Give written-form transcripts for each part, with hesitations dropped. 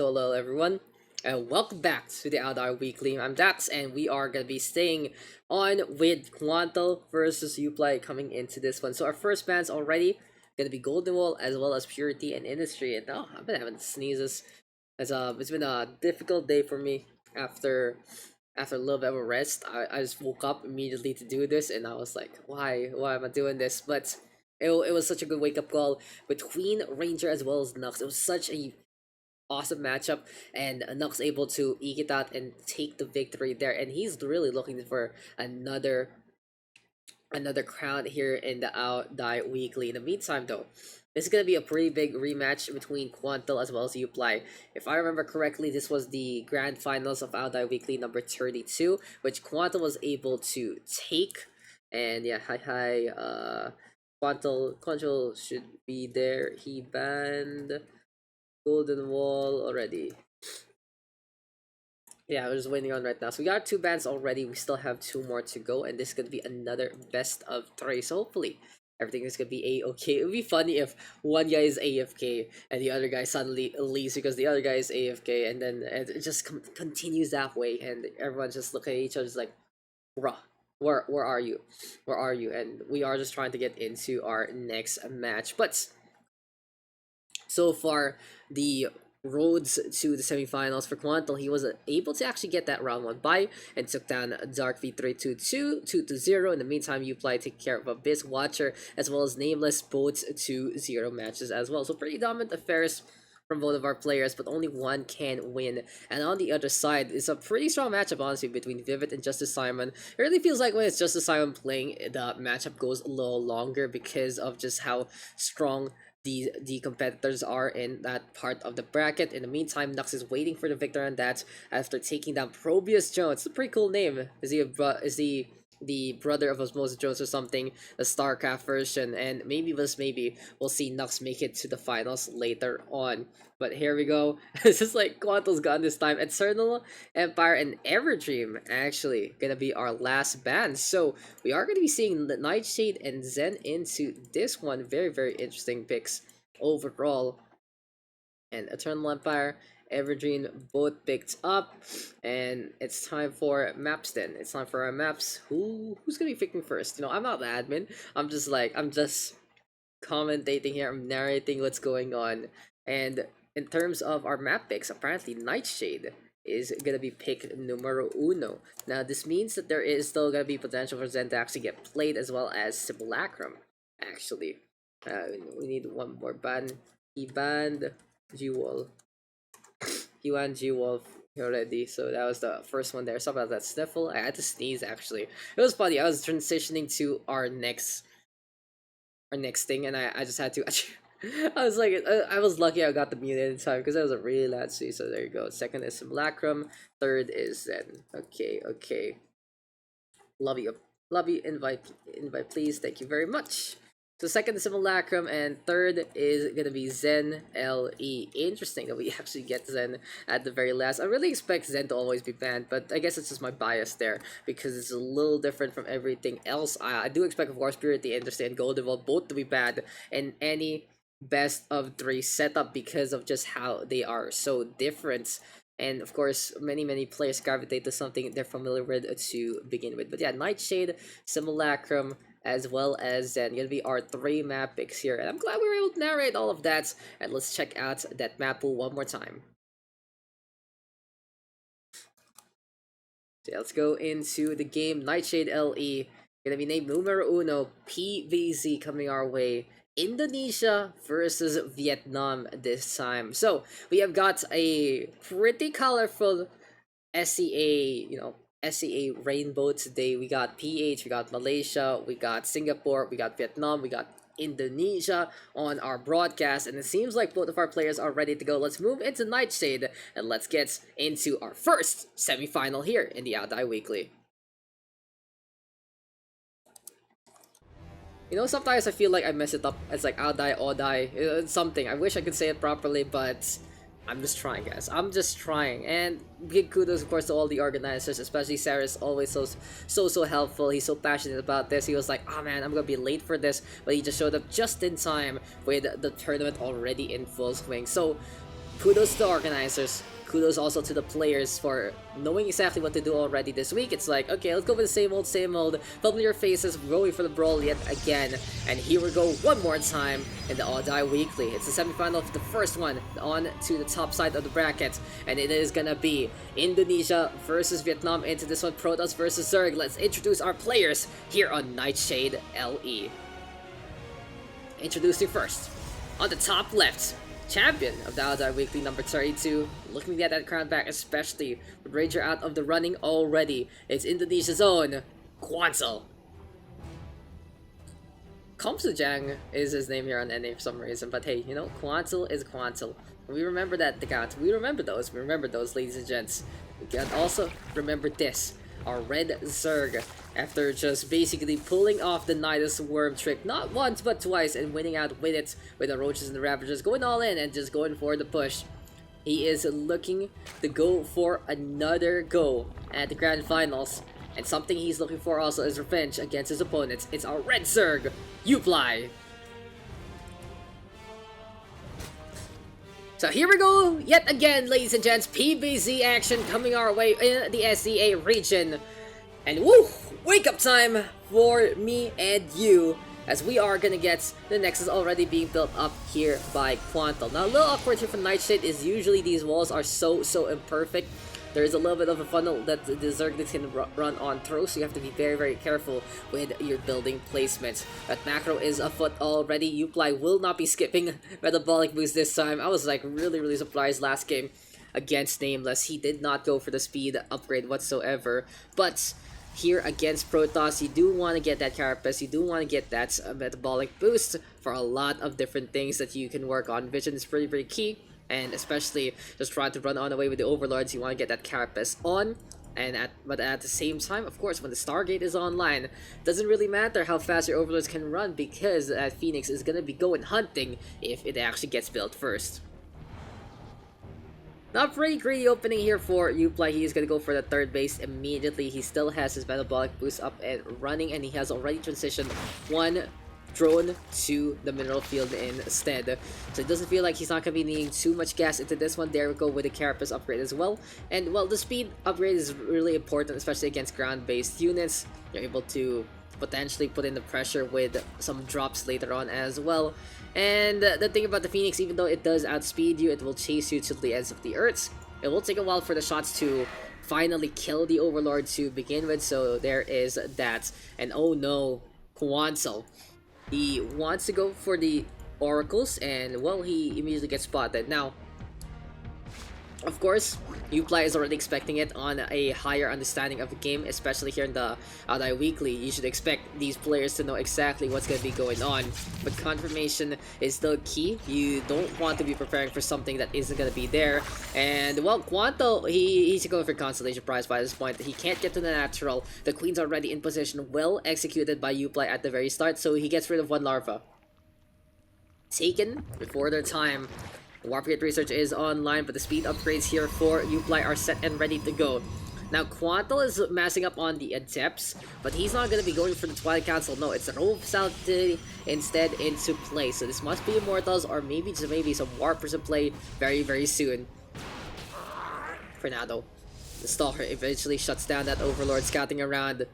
Hello everyone, and welcome back to the Outdoor Weekly. I'm Dax, and we are gonna be staying on with Quantel versus Uply coming into this one. So our first bands already gonna be Golden Wall as well as Purity and Industry. And I've been having sneezes. It's been a difficult day for me after a little bit of a rest. I just woke up immediately to do this, and I was like, why am I doing this? But it was such a good wake up call between Ranger as well as Nux. It was such a awesome matchup, and Nux able to eke it out and take the victory there. And he's really looking for another crown here in the Out Die Weekly. In the meantime, though, this is gonna be a pretty big rematch between Quantel as well as Uply. If I remember correctly, this was the grand finals of Out Die Weekly number 32, which Quantel was able to take. And yeah, hi, Quantel should be there. He banned Golden Wall already. Yeah, we're just waiting on right now. So we got two bans already. We still have two more to go, and this is gonna be another best of three. So hopefully everything is gonna be a-okay. It would be funny if one guy is AFK and the other guy suddenly leaves because the other guy is AFK, and then it just continues that way, and everyone just look at each other like, bruh. Where are you? Where are you? And we are just trying to get into our next match. But so far, the roads to the semifinals for Quantel, he was able to actually get that round 1 bye and took down Dark V3 2-0. In the meantime, Uply take care of Abyss Watcher as well as Nameless, both 2-0 matches as well. So pretty dominant affairs from both of our players, but only one can win. And on the other side, it's a pretty strong matchup, honestly, between Vivid and Justice Simon. It really feels like when it's Justice Simon playing, the matchup goes a little longer because of just how strong the competitors are in that part of the bracket. In the meantime, Nux is waiting for the victor on that after taking down Probius Jones. It's a pretty cool name. Is he the brother of Osmosis Jones or something, the StarCraft version, and maybe we'll see Nux make it to the finals later on. But here we go. This is like Quantel's gone this time. Eternal Empire and Everdream actually gonna be our last band. So we are gonna be seeing the Nightshade and Zen into this one. Very interesting picks overall. And Eternal Empire, Everdream both picked up, and it's time for maps. Then it's time for our maps. Who's gonna be picking first? You know, I'm not the admin. I'm just commentating here. I'm narrating what's going on. And in terms of our map picks, apparently Nightshade is gonna be pick numero uno. Now this means that there is still gonna be potential for Zen to actually get played, as well as Simulacrum. Actually, we need one more ban. He banned G-Wall. He won G-Wolf already, so that was the first one there. Sorry about that sniffle. I had to sneeze, actually. It was funny. I was transitioning to our next thing, and I just had to. I was like, I was lucky I got the mute in time because that was a really loud sneeze. So there you go. Second is Simulacrum. Third is Zen. Okay. Love you. Invite, please. Thank you very much. So second is Simulacrum, and third is gonna be Zen LE. Interesting that we actually get Zen at the very last. I really expect Zen to always be banned, but I guess it's just my bias there because it's a little different from everything else. I do expect, of course, Purity, Industry, and Golden Ball both to be banned in any best of 3 setup because of just how they are so different. And of course, many players gravitate to something they're familiar with to begin with. But yeah, Nightshade, Simulacrum, as well as Zen, gonna be our 3 map picks here. And I'm glad we were able to narrate all of that. And let's check out that map pool one more time. So yeah, let's go into the game. Nightshade LE, gonna be named numero uno, PVZ coming our way. Indonesia versus Vietnam this time. So we have got a pretty colorful SEA rainbow today. We got PH, we got Malaysia, we got Singapore, we got Vietnam, we got Indonesia on our broadcast, and it seems like both of our players are ready to go. Let's move into Nightshade, and let's get into our first semifinal here in the Out Die Weekly. You know, sometimes I feel like I mess it up. It's like I'll die, or die. It's something. I wish I could say it properly, but I'm just trying, guys. I'm just trying. And big kudos, of course, to all the organizers, especially Sarah's always so helpful. He's so passionate about this. He was like, oh man, I'm gonna be late for this, but he just showed up just in time with the tournament already in full swing. So kudos to the organizers. Kudos also to the players for knowing exactly what to do already this week. It's like, okay, let's go with the same old, familiar faces, going for the brawl yet again. And here we go one more time in the All Die Weekly. It's the semifinal of the first one on to the top side of the bracket. And it is gonna be Indonesia versus Vietnam into this one, Protoss versus Zerg. Let's introduce our players here on Nightshade LE. Introducing first, on the top left, champion of the All Die Weekly number 32, looking to get that crown back, especially with Ranger out of the running already. It's Indonesia's own Quantel. Komsujang is his name here on NA for some reason, but hey, you know, Quantel is Quantel. We remember that, Daks. We remember those, ladies and gents. We can also remember this. Our red Zerg, after just basically pulling off the Nidus Worm trick not once but twice and winning out with it, with the Roaches and the Ravagers going all in and just going for the push. He is looking to go for another go at the Grand Finals, and something he's looking for also is revenge against his opponents. It's our red Zerg, Uply. So here we go, yet again, ladies and gents, PBZ action coming our way in the SEA region. And woo, wake up time for me and you, as we are gonna get the Nexus already being built up here by Quantel. Now a little awkward here from Nightshade is usually these walls are so imperfect. There is a little bit of a funnel that the Zerg can run on through, so you have to be very careful with your building placement. That macro is afoot already. Uply will not be skipping Metabolic Boost this time. I was like really surprised last game against Nameless. He did not go for the speed upgrade whatsoever. But here against Protoss, you do want to get that Carapace, you do want to get that Metabolic Boost for a lot of different things that you can work on. Vision is pretty key. And especially just trying to run on away with the Overlords, you want to get that Carapace on. But at the same time, of course, when the Stargate is online, doesn't really matter how fast your Overlords can run, because Phoenix is going to be going hunting if it actually gets built first. Not pretty greedy opening here for Uply. He is going to go for the third base immediately. He still has his Metabolic Boost up and running, and he has already transitioned one drone to the mineral field instead. So it doesn't feel like he's not going to be needing too much gas into this one. There we go with the Carapace upgrade as well. And well, the speed upgrade is really important, especially against ground-based units. You're able to potentially put in the pressure with some drops later on as well. And the thing about the Phoenix, even though it does outspeed you, it will chase you to the ends of the Earths. It will take a while for the shots to finally kill the Overlord to begin with, so there is that. And oh no, Quantel. He wants to go for the Oracles, and well, he immediately gets spotted. Now, of course, Uply is already expecting it on a higher understanding of the game, especially here in the All Die Weekly. You should expect these players to know exactly what's going to be going on, but confirmation is still key. You don't want to be preparing for something that isn't going to be there. And well, Quantel, he's going for Constellation Prize by this point. He can't get to the natural. The Queen's already in position, well executed by Uply at the very start, so he gets rid of one larva. Taken before their time. Warp Gate research is online, but the speed upgrades here for Uply are set and ready to go. Now, Quantel is massing up on the Adepts, but he's not going to be going for the Twilight Council. No, it's a Rove Salty instead into play. So this must be Immortals, or maybe just some Warpers in play very soon. For now, though, the Stalker eventually shuts down that Overlord scouting around.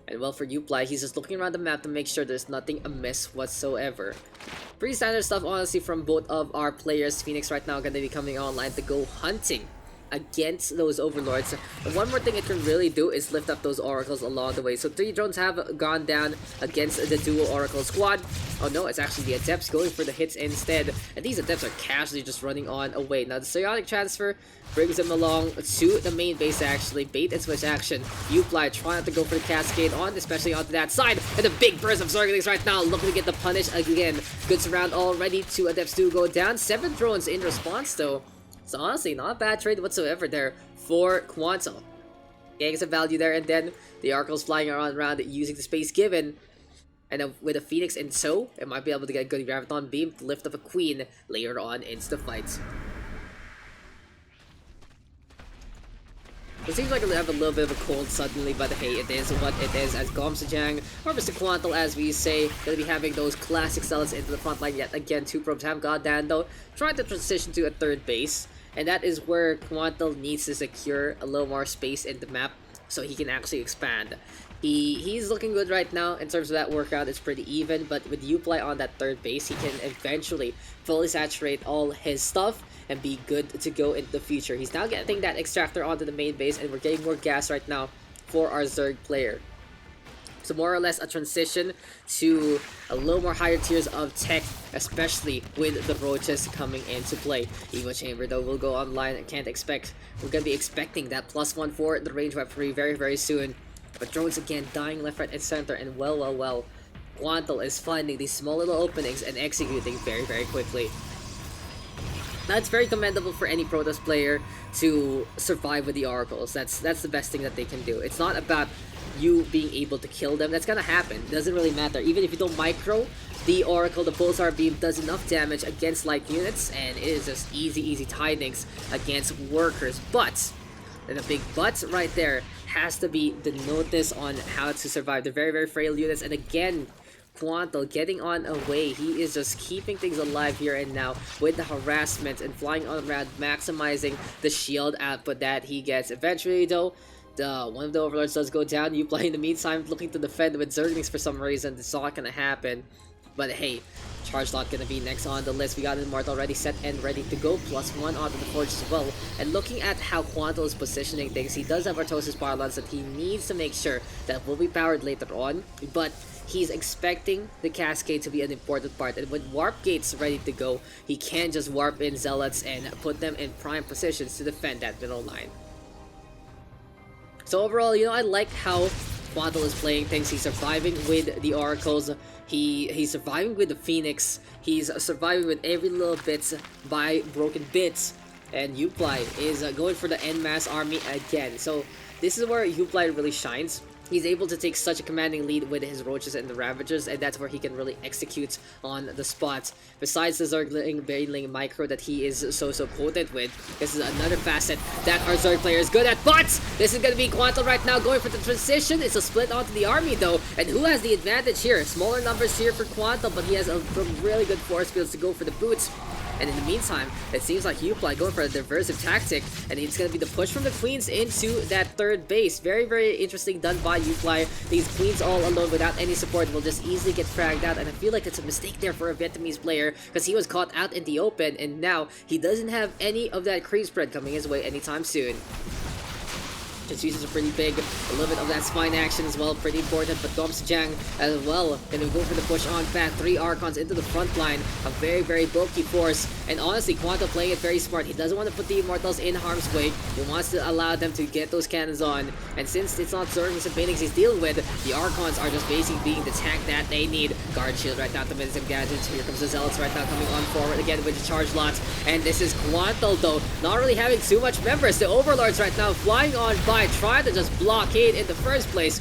And well, for Uply, he's just looking around the map to make sure there's nothing amiss whatsoever. Pretty standard stuff, honestly, from both of our players. Phoenix right now going to be coming online to go hunting against those Overlords. And one more thing it can really do is lift up those Oracles along the way. So 3 drones have gone down against the dual Oracle squad. Oh no, it's actually the Adepts going for the hits instead. And these Adepts are casually just running on away. Now the Psionic Transfer brings them along to the main base actually. Bait and switch action. Uply trying to go for the Cascade on, especially onto that side. And a big burst of Zerglings right now, looking to get the punish again. Good surround already. 2 Adepts do go down. 7 drones in response though. So honestly, not a bad trade whatsoever there for Quantel. Getting some value there, and then the Oracles flying around using the space given. And then with a Phoenix in tow, it might be able to get a good Graviton Beam to lift up a Queen later on into the fight. It seems like we have a little bit of a cold suddenly, but hey, it is what it is, as Gomsajang, or Mr. Quantel as we say, gonna be having those classic zealots into the front line yet again. Two probes have got Dando, trying to transition to a third base, and that is where Quantel needs to secure a little more space in the map so he can actually expand. He's looking good right now in terms of that workout. It's pretty even, but with Uply on that third base, he can eventually fully saturate all his stuff and be good to go in the future. He's now getting that extractor onto the main base, and we're getting more gas right now for our Zerg player. So more or less a transition to a little more higher tiers of tech, especially with the roaches coming into play. Evo Chamber though will go online. We're gonna be expecting that +1 for the range weaponry very soon. But drones again dying left, right, and center, and well. Quantel is finding these small little openings and executing very quickly. Now it's very commendable for any Protoss player to survive with the oracles. That's the best thing that they can do. It's not about you being able to kill them. That's gonna happen. It doesn't really matter. Even if you don't micro, the oracle, the pulsar beam does enough damage against light units, and it is just easy tidings against workers. But, and a big but right there, has to be the notice on how to survive the very frail units. And again, Quantel getting on a way. He is just keeping things alive here and now with the harassment and flying on around, maximizing the shield output that he gets. Eventually though, one of the overlords does go down. Uply in the meantime looking to defend with Zerglings for some reason. It's not gonna happen. But hey, Charge Lot gonna be next on the list. We got Immortal already set and ready to go. +1 onto the Forge as well. And looking at how Quantel is positioning things, he does have Artosis Power Lance that he needs to make sure that will be powered later on. But he's expecting the Cascade to be an important part. And with Warp Gates ready to go, he can just warp in Zealots and put them in prime positions to defend that middle line. So overall, you know, I like how Quantel is playing things. He's surviving with the Oracles. He's surviving with the Phoenix. He's surviving with every little bits by broken bits. And Uply is going for the en masse army again. So this is where Uply really shines. He's able to take such a commanding lead with his Roaches and the Ravagers, and that's where he can really execute on the spot. Besides the Zergling Baneling micro that he is so potent with, this is another facet that our Zerg player is good at. But this is going to be Quantel right now going for the transition. It's a split onto the army though, and who has the advantage here? Smaller numbers here for Quantel, but he has some really good force fields to go for the boots. And in the meantime, it seems like Uply going for a diversive tactic, and it's going to be the push from the Queens into that third base. Very interesting done by Uply. These Queens all alone without any support will just easily get fragged out, and I feel like it's a mistake there for a Vietnamese player because he was caught out in the open, and now he doesn't have any of that creep spread coming his way anytime soon. Just uses a pretty big, a little bit of that spine action as well, pretty important, but Gomsajang as well gonna go for the push on back. 3 Archons into the front line, a very bulky force, and honestly, Quantel playing it very smart. He doesn't want to put the Immortals in harm's way. He wants to allow them to get those cannons on, and since it's not Zerglings and Banings he's dealing with, the Archons are just basically being the tank that they need. Guard Shield right now to miss some gadgets. Here comes the Zealots right now coming on forward again with the Charge Lots, and this is Quantel though, not really having too much members. The Overlords right now flying on by, trying to just blockade in the first place,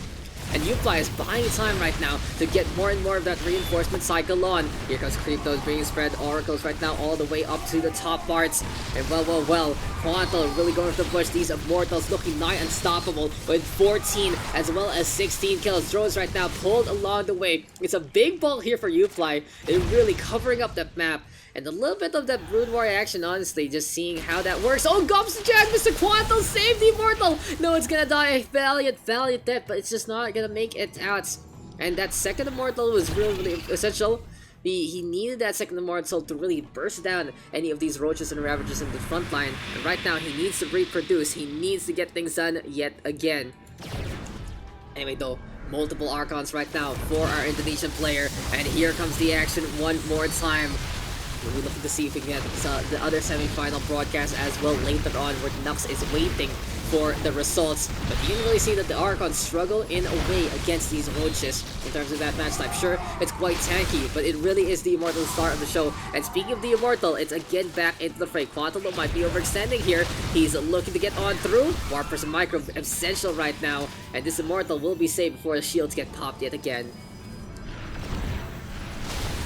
and Uply is buying time right now to get more and more of that reinforcement cycle on. Here comes Creeptos being spread, Oracles right now all the way up to the top parts, and well, Quantel really going for the push. These Immortals looking nigh unstoppable with 14 as well as 16 kills. Drones right now pulled along the way. It's a big ball here for Uply. They're really covering up that map. And a little bit of that Brood Warrior action, honestly, just seeing how that works. Oh, Gomsajang, Mr. Quantel saved the Immortal! No, it's gonna die a valiant death, but it's just not gonna make it out. And that second Immortal was really essential. He needed that second Immortal to really burst down any of these Roaches and Ravagers in the front line. And right now, he needs to reproduce. He needs to get things done yet again. Anyway, though, multiple Archons right now for our Indonesian player. And here comes the action one more time. We're looking to see if we can get the other semi-final broadcast as well later on, where Nux is waiting for the results. But you can really see that the Archons struggle in a way against these Roaches in terms of that match type. Sure, it's quite tanky, but it really is the Immortal star of the show. And speaking of the Immortal, it's again back into the fray. Quantel might be overextending here. He's looking to get on through. Warpers and Micro essential right now, and this Immortal will be saved before the shields get popped yet again.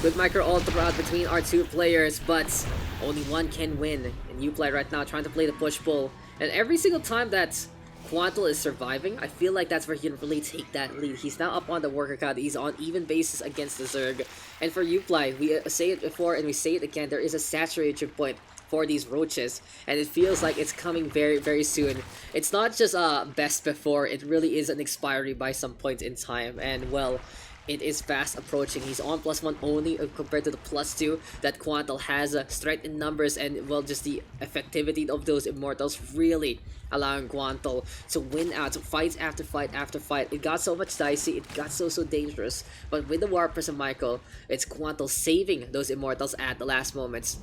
Good micro all throughout between our two players, but only one can win. And Uply right now trying to play the push-pull. And every single time that Quantel is surviving, I feel like that's where he can really take that lead. He's now up on the worker count. He's on even basis against the Zerg. And for Uply, we say it before and we say it again, there is a saturation point for these roaches, and it feels like it's coming very, very soon. It's not just best before, it really is an expiry by some point in time, and well, it is fast approaching. He's on +1 only compared to the +2 that Quantel has. Strength in numbers and, well, just the effectivity of those immortals really allowing Quantel to win out fight after fight after fight. It got so much dicey, it got so dangerous, but with the Warpers and Michael, it's Quantel saving those immortals at the last moments.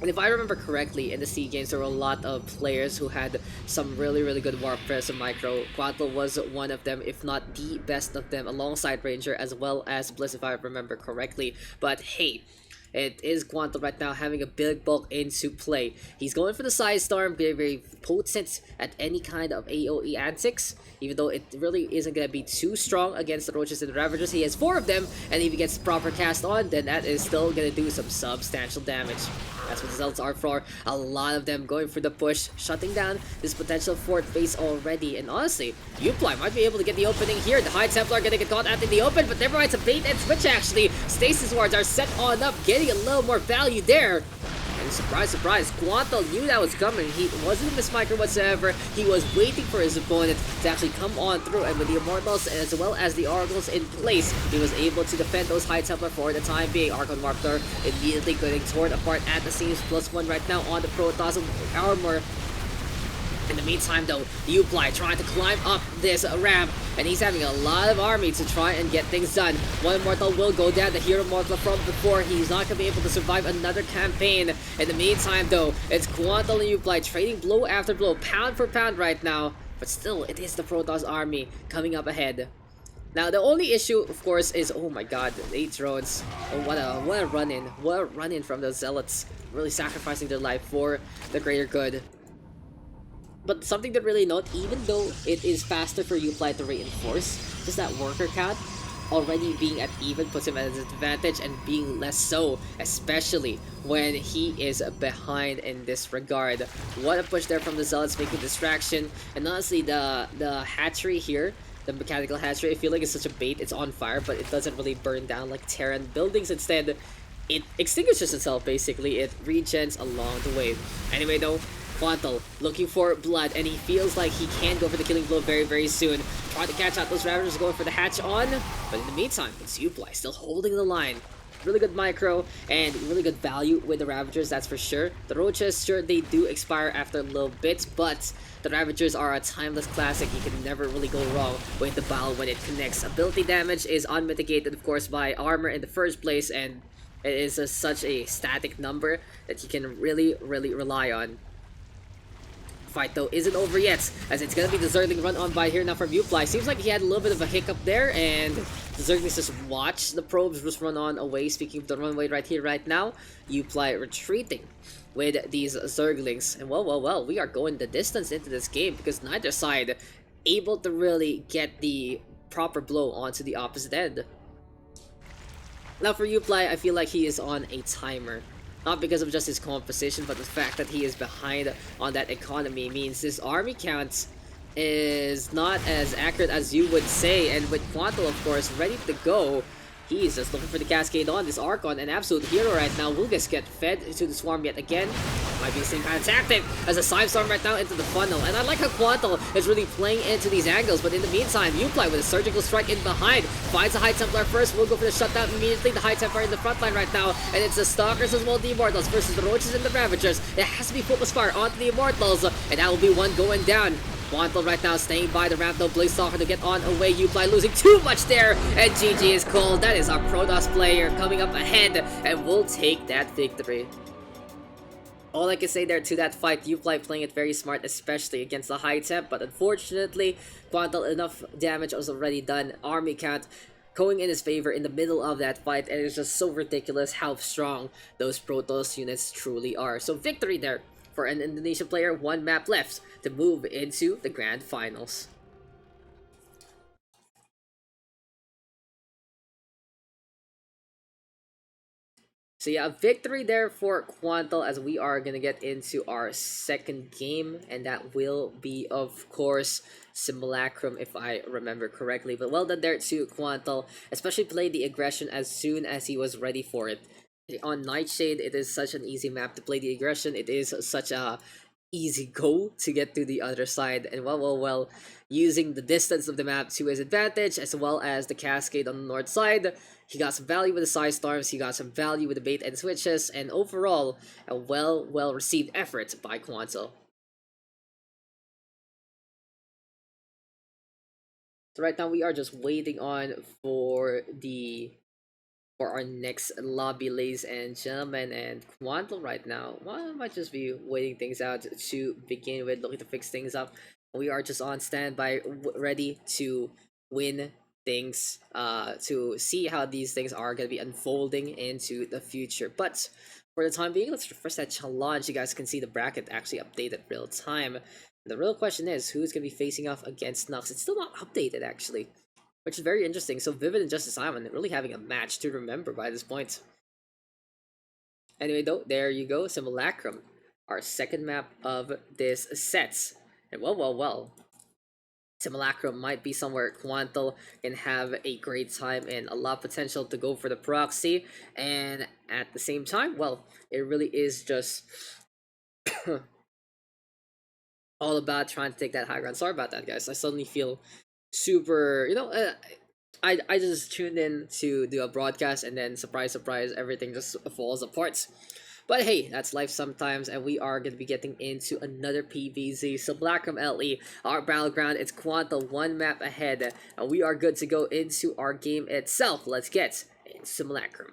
And if I remember correctly, in the SEA Games, there were a lot of players who had some really, really good Warpers and Micro. Quantel was one of them, if not the best of them, alongside Ranger as well as Bliss, if I remember correctly. But hey, it is Quantel right now having a big bulk into play. He's going for the Side Storm, very, very potent at any kind of AoE antics, even though it really isn't going to be too strong against the Roaches and the Ravagers. He has 4 of them, and if he gets proper cast on, then that is still going to do some substantial damage. That's what the Zealots are for. A lot of them going for the push, shutting down this potential fort base already. And honestly, Uply might be able to get the opening here. The High Templar are going to get caught out in the open, but never mind, it's a bait and switch actually. Stasis wards are set on up, getting a little more value there. And surprise, surprise, Quantel knew that was coming. He wasn't miss micro whatsoever. He was waiting for his opponent to actually come on through, and with the Immortals as well as the Oracles in place, he was able to defend those High Templar for the time being. Archon Warptor immediately getting torn apart at the seams. +1 right now on the Protoss armor. In the meantime, though, Uply trying to climb up this ramp, and he's having a lot of army to try and get things done. One Immortal will go down, the Hero Mortal from before. He's not going to be able to survive another campaign. In the meantime, though, it's Quantel and Uply trading blow after blow, pound for pound right now. But still, it is the Protoss army coming up ahead. Now, the only issue, of course, is, oh my god, 8 drones. Oh, what a run-in. What a run-in from the Zealots. Really sacrificing their life for the greater good. But something to really note, even though it is faster for Uply to reinforce, just that worker count already being at even puts him at a disadvantage, and being less so, especially when he is behind in this regard. What a push there from the Zealots, making distraction. And honestly, the hatchery here, the mechanical hatchery, I feel like it's such a bait. It's on fire, but it doesn't really burn down like Terran buildings. Instead, it extinguishes itself, basically. It regens along the way. Anyway, though, Quantel looking for blood, and he feels like he can go for the killing blow very, very soon. Trying to catch out those Ravagers, going for the hatch on, but in the meantime, it's Uply still holding the line. Really good micro, and really good value with the Ravagers, that's for sure. The Roaches, sure, they do expire after a little bit, but the Ravagers are a timeless classic. You can never really go wrong with the Baal when it connects. Ability damage is unmitigated, of course, by armor in the first place, and it is such a static number that you can really, really rely on. Fight though isn't over yet, as it's gonna be the Zergling run on by here now from Uply. Seems like he had a little bit of a hiccup there, and the Zerglings just watch the probes just run on away. Speaking of the runway right here, right now, Uply retreating with these Zerglings. And well, we are going the distance into this game, because neither side able to really get the proper blow onto the opposite end. Now for Uply, I feel like he is on a timer. Not because of just his composition, but the fact that he is behind on that economy means his army count is not as accurate as you would say. And with Quantel, of course, ready to go, he's just looking for the cascade on this Archon. An absolute hero right now will just get fed to the swarm yet again. Might be the same kind of tactic as a Side Storm right now into the funnel. And I like how Quantel is really playing into these angles, but in the meantime, Uply with a surgical strike in behind finds the High Templar first. Will go for the shutdown immediately. The High Templar in the front line right now, and it's the Stalkers as well, the Immortals versus the Roaches and the Ravagers. It has to be focus fire onto the Immortals, and that will be one going down. Quantel right now staying by the ramp, though. Blaze Stalker to get on away. Uply losing too much there, and GG is called. That is our Protoss player coming up ahead, and we'll take that victory. All I can say there to that fight, Uply playing it very smart, especially against the High Temp, but unfortunately, Quantel, enough damage was already done. Army count going in his favor in the middle of that fight, and it's just so ridiculous how strong those Protoss units truly are. So victory there for an Indonesian player, 1 map left to move into the Grand Finals. So yeah, a victory there for Quantel as we are gonna get into our second game, and that will be, of course, Simulacrum, if I remember correctly. But well done there to Quantel, especially played the aggression as soon as he was ready for it. On Nightshade, it is such an easy map to play the aggression. It is such a easy go to get to the other side, and well, using the distance of the map to his advantage, as well as the cascade on the north side. He got some value with the side storms, he got some value with the bait and switches, and overall, a well received effort by Quantel. So right now we are just waiting on for our next lobby, ladies and gentlemen, and Quantel right now, well, might just be waiting things out to begin with, looking to fix things up. We are just on standby, ready to win things, to see how these things are going to be unfolding into the future. But for the time being, let's refresh that challenge. You guys can see the bracket actually updated real time. The real question is, who's going to be facing off against Nux? It's still not updated, actually, which is very interesting. So Vivid and Justice Island really having a match to remember by this point. Anyway, though, there you go, Simulacrum, our second map of this set. And well, Simulacrum might be somewhere Quantel can have a great time and a lot of potential to go for the proxy. And at the same time, well, it really is just all about trying to take that high ground. Sorry about that, guys. I suddenly feel super, I just tuned in to do a broadcast, and then surprise everything just falls apart. But hey, that's life sometimes, and we are going to be getting into another PVZ. So Simulacrum LE, our battleground, it's Quantel one map ahead, and we are good to go into our game itself. Let's get in Simulacrum.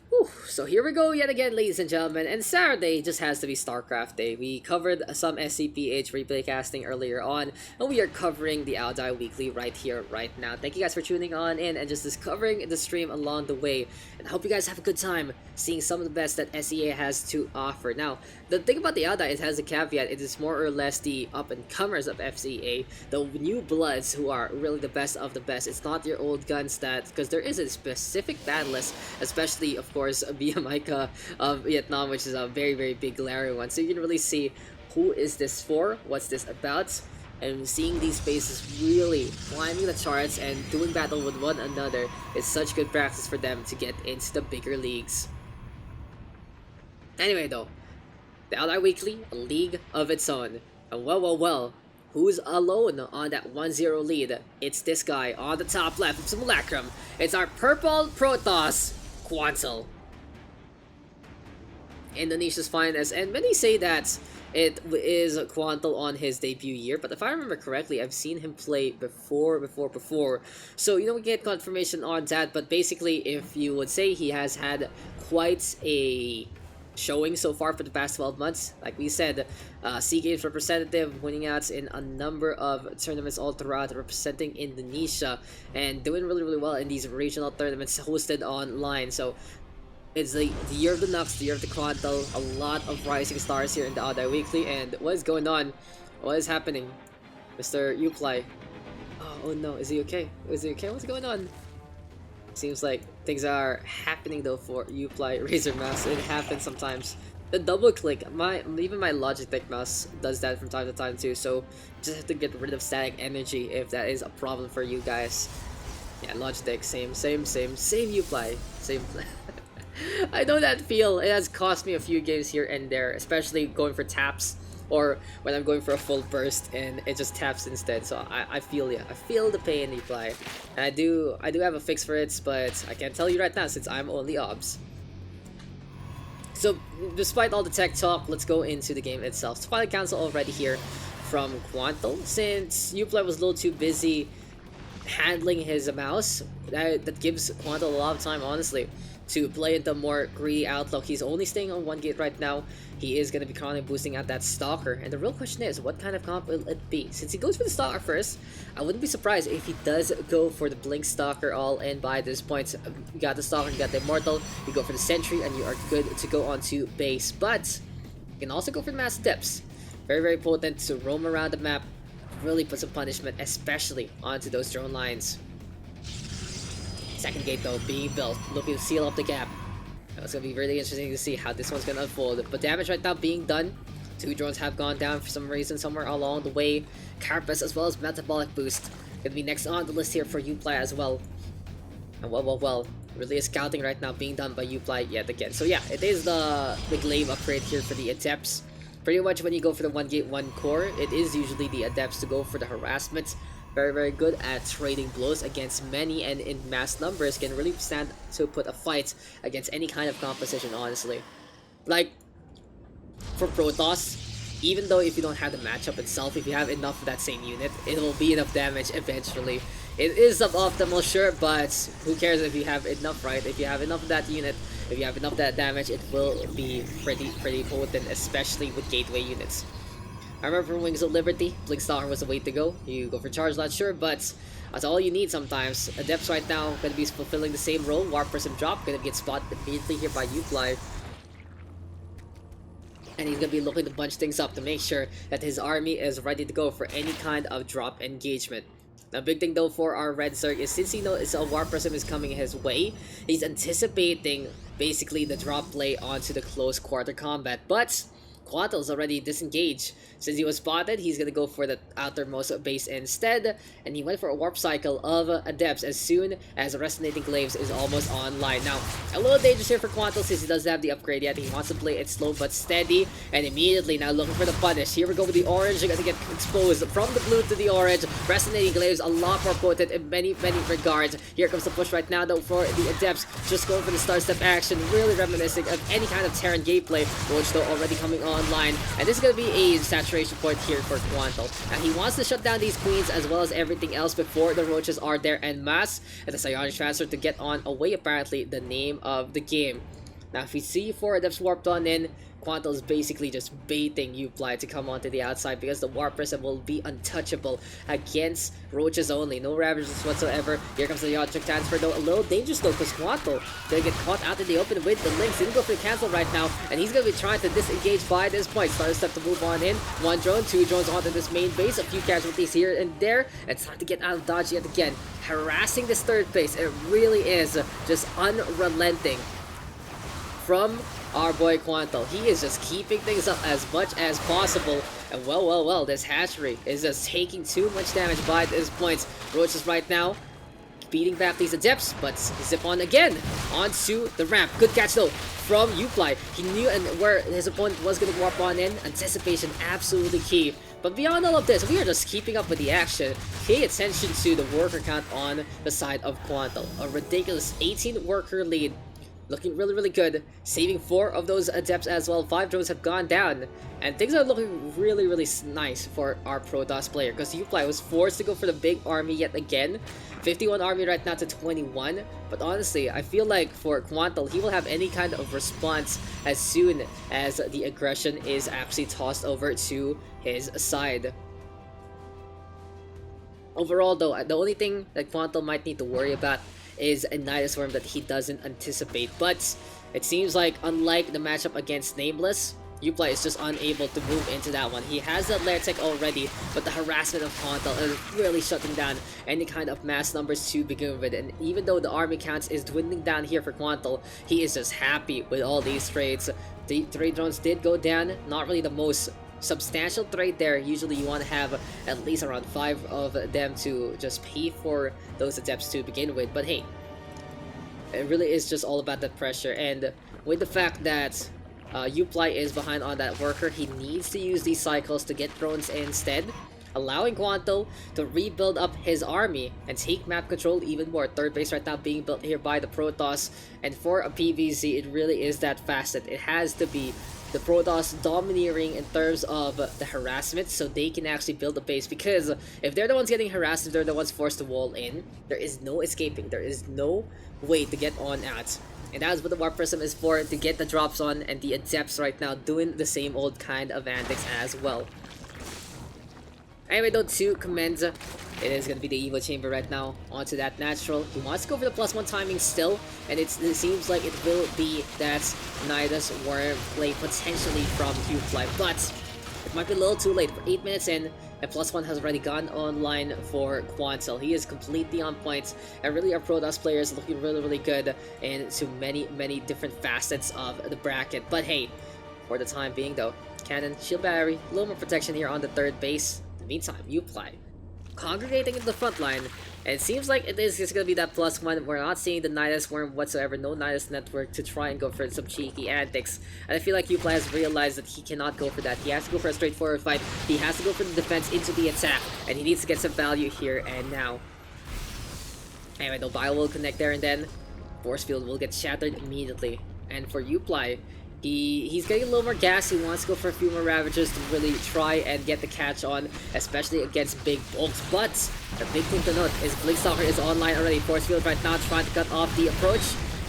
Whew, so here we go yet again, ladies and gentlemen, and Saturday just has to be StarCraft Day. We covered some SCPH replay casting earlier on, and we are covering the Uply Weekly right here, right now. Thank you guys for tuning on in and just discovering the stream along the way, and I hope you guys have a good time seeing some of the best that SEA has to offer. Now, the thing about the Uply, it has a caveat. It is more or less the up-and-comers of FCA, the new bloods who are really the best of the best. It's not your old guns that, because there is a specific ban list, especially, of course, Biamaika of Vietnam, which is a very big glaring one. So you can really see who is this for, what's this about, and seeing these faces really climbing the charts and doing battle with one another is such good practice for them to get into the bigger leagues. Anyway though, the Uply Weekly, a league of its own. And well, who's alone on that 1-0 lead? It's this guy on the top left of Simulacrum. It's our purple Protoss, Quantel, Indonesia's finest, and many say that it is Quantel on his debut year, but if I remember correctly, I've seen him play before. So, we get confirmation on that, but basically, if you would say he has had quite a showing so far for the past 12 months. Like we said, SEA Games representative, winning outs in a number of tournaments all throughout, representing Indonesia, and doing really well in these regional tournaments hosted online. So it's the year of the Nux, the year of the Quantel, a lot of rising stars here in the Uply Weekly. And what is going on? What is happening? Mr. Uply. Oh no, is he okay? Is he okay? What's going on? Seems like things are happening though for Uply Razer mouse. It happens sometimes. The double click, even my Logitech mouse does that from time to time too. So just have to get rid of static energy if that is a problem for you guys. Yeah, Logitech, same Uply, same. I know that feel. It has cost me a few games here and there, especially going for taps, or when I'm going for a full burst and it just taps instead. So I feel ya. I feel the pain, Uply. And I do have a fix for it, but I can't tell you right now since I'm only obs. So despite all the tech talk, let's go into the game itself. So Pilot Council already here from Quantel, since Uply was a little too busy handling his mouse. That gives Quantel a lot of time, honestly, to play into more greedy outlook. He's only staying on one gate right now. He is going to be currently boosting out that Stalker, and the real question is, what kind of comp will it be? Since he goes for the Stalker first, I wouldn't be surprised if he does go for the Blink Stalker all in by this point. You got the Stalker, you got the Immortal, you go for the Sentry, and you are good to go onto base. But you can also go for the Mass Tips. Very potent to roam around the map, really put some punishment, especially onto those drone lines. Second gate though being built, looking to seal up the gap. It's gonna be really interesting to see how this one's gonna unfold. But damage right now being done. 2 drones have gone down for some reason somewhere along the way. Carapace as well as Metabolic Boost. Gonna be next on the list here for Uply as well. And well, really a scouting right now being done by Uply yet again. So yeah, it is the glaive upgrade here for the Adepts. Pretty much when you go for the 1 gate 1 core, it is usually the Adepts to go for the harassment. Very good at trading blows against many and in mass numbers, can really stand to put a fight against any kind of composition, honestly. Like, for Protoss, even though if you don't have the matchup itself, if you have enough of that same unit, it will be enough damage eventually. It is suboptimal, sure, but who cares if you have enough, right? If you have enough of that unit, if you have enough of that damage, it will be pretty potent, especially with gateway units. I remember from Wings of Liberty, Blinkstalker was the way to go. You go for charge lot, sure, but that's all you need sometimes. Adepts right now going to be fulfilling the same role. Warp Prism drop, going to get spotted immediately here by Uply. And he's going to be looking to bunch things up to make sure that his army is ready to go for any kind of drop engagement. The big thing though for our Red Zerg is, since he knows a Warp Prism is coming his way, he's anticipating basically the drop play onto the close quarter combat. But Quantel's already disengaged. Since he was spotted, he's gonna go for the outermost base instead, and he went for a warp cycle of Adepts as soon as Resonating Glaives is almost online. Now, a little dangerous here for Quantel since he doesn't have the upgrade yet. He wants to play it slow but steady, and immediately now looking for the punish. Here we go with the orange, gonna get exposed from the blue to the orange. Resonating Glaives a lot more potent in many regards. Here comes the push right now though for the Adepts, just going for the start step action, really reminiscent of any kind of Terran gameplay, which though already coming online. And this is gonna be a saturation point here for Quantel. And he wants to shut down these queens as well as everything else before the roaches are there en masse. And the Psionic Transfer to get on away, apparently the name of the game. Now if we see 4 Adepts warped on in, Quantel is basically just baiting Uply to come onto the outside because the Warp Prism will be untouchable against roaches only. No Ravagers whatsoever. Here comes the Yachik Transfer though. A little dangerous though because Quantel gonna get caught out in the open with the links. Didn't go for the cancel right now, and he's gonna be trying to disengage by this point. Starter step to move on in. 1 drone, 2 drones onto this main base. A few casualties here and there. It's time to get out of dodge yet again. Harassing this third base. It really is just unrelenting from our boy Quantel. He is just keeping things up as much as possible. And well, this hatchery is just taking too much damage by this point. Roaches right now beating back these Adepts, but zip on again onto the ramp. Good catch though from Uply. He knew and where his opponent was going to warp on in. Anticipation absolutely key. But beyond all of this, we are just keeping up with the action. Pay attention to the worker count on the side of Quantel. A ridiculous 18 worker lead. Looking really good, saving 4 of those Adepts as well. 5 drones have gone down, and things are looking really nice for our Protoss player, because Uply was forced to go for the big army yet again. 51 army right now to 21, but honestly, I feel like for Quantel, he will have any kind of response as soon as the aggression is actually tossed over to his side. Overall though, the only thing that Quantel might need to worry about is a Nidus Worm that he doesn't anticipate, but it seems like unlike the matchup against Nameless, Uply is just unable to move into that one. He has that lair tech already, but the harassment of Quantel is really shutting down any kind of mass numbers to begin with. And even though the army counts is dwindling down here for Quantel, he is just happy with all these trades. The 3 drones did go down, not really the most substantial trade there. Usually you want to have at least around 5 of them to just pay for those Adepts to begin with, but hey, it really is just all about that pressure. And with the fact that Uply is behind on that worker, he needs to use these cycles to get drones instead, allowing Quantel to rebuild up his army and take map control even more. Third base right now being built here by the Protoss, and for a PvZ it really is that facet. It has to be the Protoss domineering in terms of the harassment, so they can actually build a base, because if they're the ones getting harassed, if they're the ones forced to wall in, there is no escaping, there is no way to get on out. And that's what the Warp Prism is for, to get the drops on, and the Adepts right now doing the same old kind of antics as well. Anyway though, to commend, it is going to be the Evo Chamber right now onto that natural. He wants to go for the +1 timing still, and it seems like it will be that Nidus Worm play potentially from Uply, but It might be a little too late. For 8 minutes in, and +1 has already gone online for Quantel. He is completely on point, and really our Pro Dust player is looking really good into many different facets of the bracket. But hey, for the time being though, Cannon, Shield Battery, a little more protection here on the third base. In the meantime, Uply congregating in the front line. And it seems like it is just going to be that +1. We're not seeing the Nidus Worm whatsoever. No Nidus Network to try and go for some cheeky antics. And I feel like Uply has realized that he cannot go for that. He has to go for a straightforward fight. He has to go for the defense into the attack. And he needs to get some value here and now. Anyway, the Bio will connect there and then. Force Field will get shattered immediately. And for Uply, he's getting a little more gas. He wants to go for a few more Ravagers to really try and get the catch on, especially against big bulks. But the big thing to note is Blinkstalker is online already. Force Field right now trying to cut off the approach,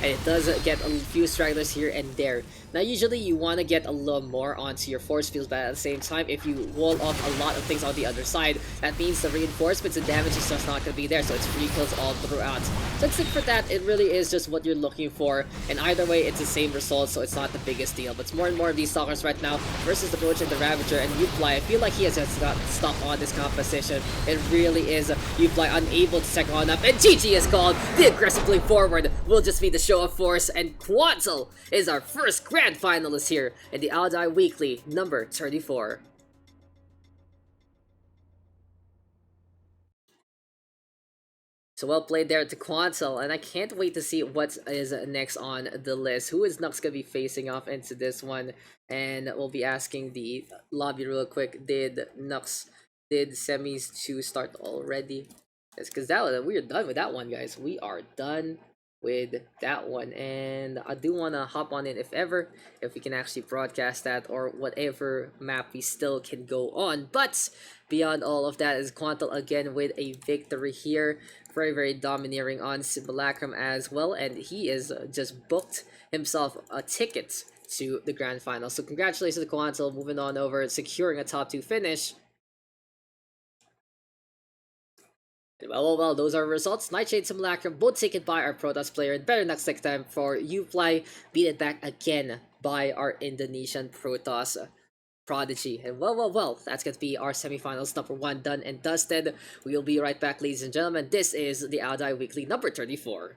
and it does get a few stragglers here and there. Now, usually you want to get a little more onto your force fields, but at the same time, if you wall off a lot of things on the other side, that means the reinforcements and damage is just not going to be there, so it's free kills all throughout. So except for that, it really is just what you're looking for, and either way, it's the same result, so it's not the biggest deal. But it's more and more of these Stalkers right now versus the Roach and the Ravager, and Uply, I feel like he has just got stuck on this composition. It really is Uply unable to second on up, and GG is called. The aggressively forward will just be the show of force, and Quantel is our first grand finalist here in the Aldi Weekly number 34. So well played there to Quantel, and I can't wait to see what is next on the list. Who is Nux going to be facing off into this one? And we'll be asking the lobby real quick. Did semis 2 start already? Yes, because we are done with that one, guys. We are done with that one, and I do want to hop on it if we can actually broadcast that, or whatever map we still can go on. But beyond all of that is Quantel again with a victory here. Very domineering on Simulacrum as well, and he is just booked himself a ticket to the grand final. So congratulations to Quantel, moving on over, securing a top 2 finish. Well, those are results. Nightshade, Simulacrum, both taken by our Protoss player. And better next time for Uply, beat it back again by our Indonesian Protoss prodigy. And well, that's going to be our semifinals number 1 done and dusted. We will be right back, ladies and gentlemen. This is the Aldi Weekly number 34.